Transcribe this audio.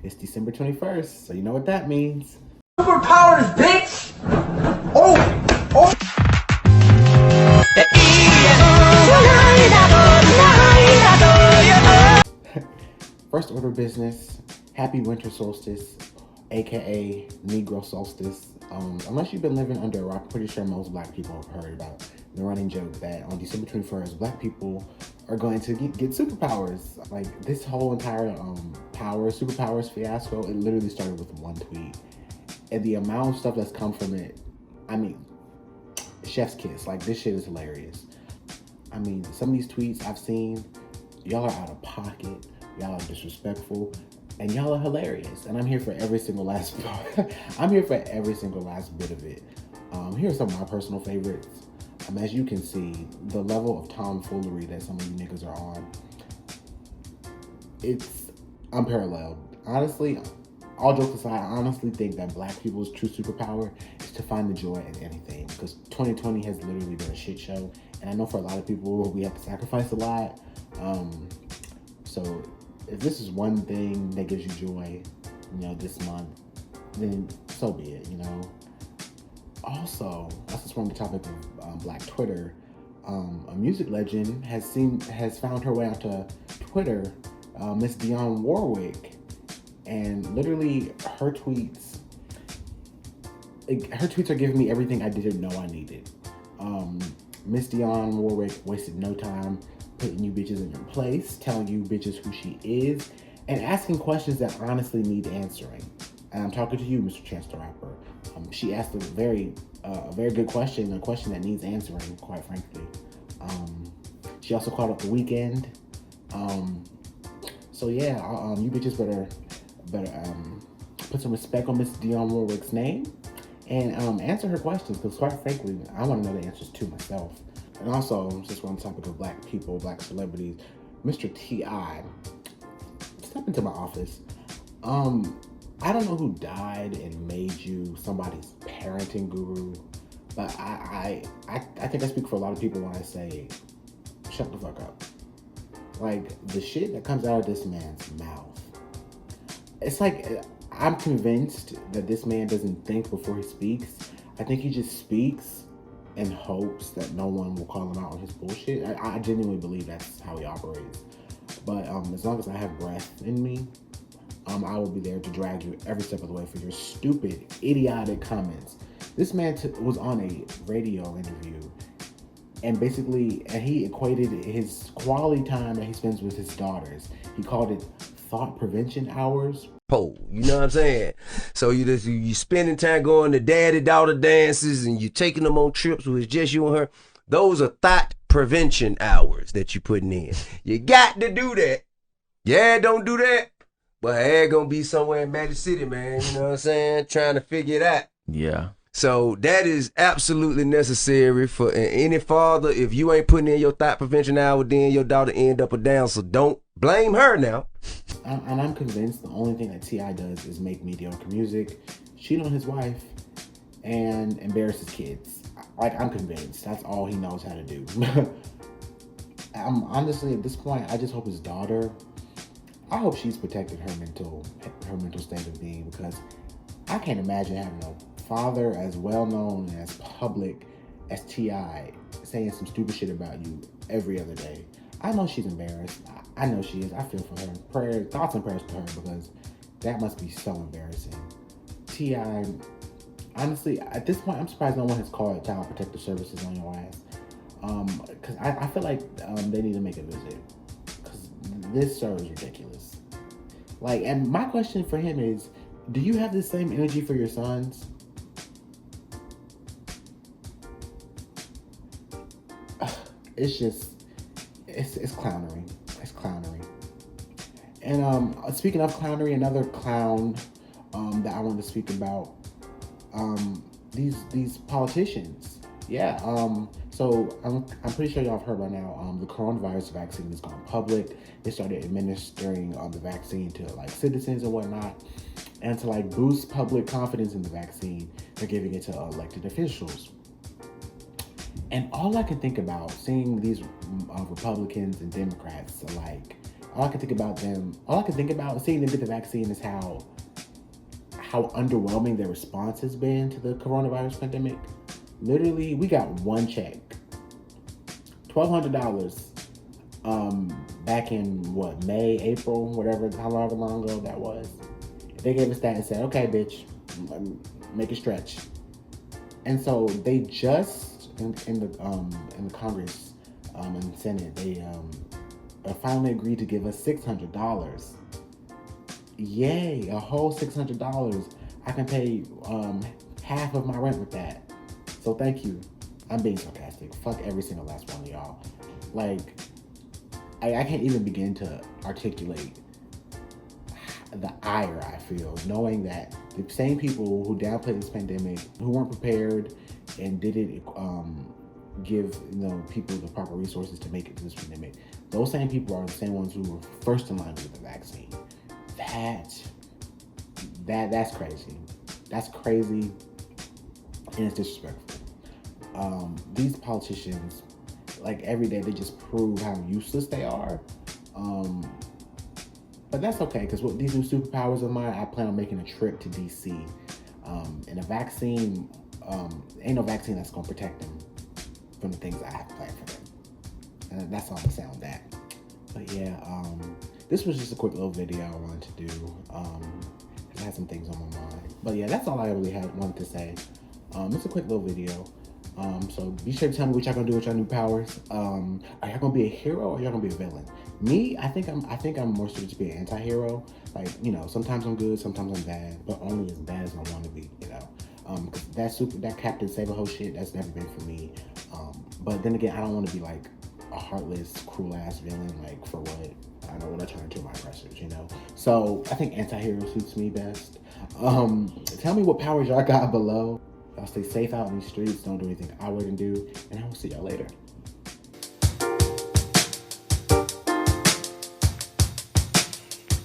It's December 21st, so you know what that means. Superpowers, bitch! Oh! Oh! First order of business, happy winter solstice, aka Negro solstice. Unless you've been living under a rock, I'm pretty sure most black people have heard about the running joke that on December 21st, black people are going to get superpowers. Like this whole entire superpowers fiasco, it literally started with one tweet. And the amount of stuff that's come from it, I mean, chef's kiss. Like this shit is hilarious. I mean, some of these tweets I've seen, y'all are out of pocket, y'all are disrespectful, and y'all are hilarious. And I'm here for every single last I'm here for every single last bit of it. Here are some of my personal favorites. As you can see, the level of tomfoolery that some of you niggas are on, it's unparalleled. Honestly, all jokes aside, I honestly think that black people's true superpower is to find the joy in anything. Because 2020 has literally been a shit show. And I know for a lot of people, we have to sacrifice a lot. So if this is one thing that gives you joy, this month, then so be it, Also, that's just one of the topic of Black Twitter. A music legend has found her way onto Twitter, Miss Dionne Warwick, and literally her tweets are giving me everything I didn't know I needed. Miss Dionne Warwick wasted no time putting you bitches in your place, telling you bitches who she is, and asking questions that honestly need answering. And I'm talking to you, Mr. Chance the Rapper. She asked a very good question, a question that needs answering, quite frankly. She also called up the weekend. So yeah, you bitches better put some respect on Miss Dionne Warwick's name and answer her questions, because quite frankly, I want to know the answers to myself. And also, since we're on the topic of black people, black celebrities, Mr. T.I. Step into my office. I don't know who died and made you somebody's parenting guru, but I think I speak for a lot of people when I say, shut the fuck up. Like, the shit that comes out of this man's mouth, it's like, I'm convinced that this man doesn't think before he speaks. I think he just speaks in hopes that no one will call him out on his bullshit. I genuinely believe that's how he operates. But as long as I have breath in me, I will be there to drag you every step of the way for your stupid, idiotic comments. This man was on a radio interview, and he equated his quality time that he spends with his daughters. He called it thought prevention hours. You know what I'm saying? So you spending time going to daddy-daughter dances, and you taking them on trips where it's just you and her. Those are thought prevention hours that you putting in. You got to do that. Yeah, don't do that. But I gonna be somewhere in Magic City, man. You know what I'm saying? Trying to figure it out. Yeah. So that is absolutely necessary for any father. If you ain't putting in your thought prevention hour, then your daughter end up or down. So don't blame her now. And I'm convinced the only thing that T.I. does is make mediocre music, cheat on his wife, and embarrass his kids. Like, I'm convinced that's all he knows how to do. Honestly, at this point, I just hope his daughter, I hope she's protected her mental state of being, because I can't imagine having a father as well known and as public as T.I. saying some stupid shit about you every other day. I know she's embarrassed. I know she is. I feel for her. Thoughts and prayers to her, because that must be so embarrassing. T.I., honestly, at this point, I'm surprised no one has called Child Protective Services on your ass. Because I feel like they need to make a visit. Because this show is ridiculous. Like, and my question for him is, do you have the same energy for your sons? It's just, it's clownery. It's clownery. And speaking of clownery, another clown that I wanted to speak about, these politicians. Yeah. So I'm pretty sure y'all have heard by now. The coronavirus vaccine has gone public. They started administering the vaccine to like citizens and whatnot, and to like boost public confidence in the vaccine, they're giving it to elected officials. And all I can think about seeing these Republicans and Democrats alike all I can think about seeing them get the vaccine is how underwhelming their response has been to the coronavirus pandemic. Literally, we got one check, $1,200, back in what, May, April, whatever, however long ago that was. They gave us that and said, okay, bitch, make it stretch. And so they just in the Congress and Senate, they finally agreed to give us $600. Yay, a whole $600. I can pay half of my rent with that. So thank you. I'm being sarcastic. Fuck every single last one of y'all. Like, I can't even begin to articulate the ire I feel knowing that the same people who downplayed this pandemic, who weren't prepared and didn't give people the proper resources to make it to this pandemic, those same people are the same ones who were first in line with the vaccine. That's crazy. That's crazy, and it's disrespectful. These politicians, like, every day they just prove how useless they are. But that's okay, because with these new superpowers of mine, I plan on making a trip to DC. And a vaccine, ain't no vaccine that's gonna protect them from the things I have planned for them. And that's all I'm saying on that. But yeah, this was just a quick little video I wanted to do. I had some things on my mind. But yeah, that's all I really wanted to say. It's a quick little video. So be sure to tell me what y'all gonna do with your new powers. Are y'all gonna be a hero or y'all gonna be a villain? Me, I think I'm more suited to be an anti-hero. Like, sometimes I'm good, sometimes I'm bad, but only as bad as I want to be, Cause that Captain Save-A-Ho shit, that's never been for me. But then again, I don't want to be like a heartless, cruel ass villain, like, for what? I don't want to turn into my aggressors, So I think anti-hero suits me best. Tell me what powers y'all got below. Y'all stay safe out in these streets. Don't do anything I wouldn't do. And I will see y'all later.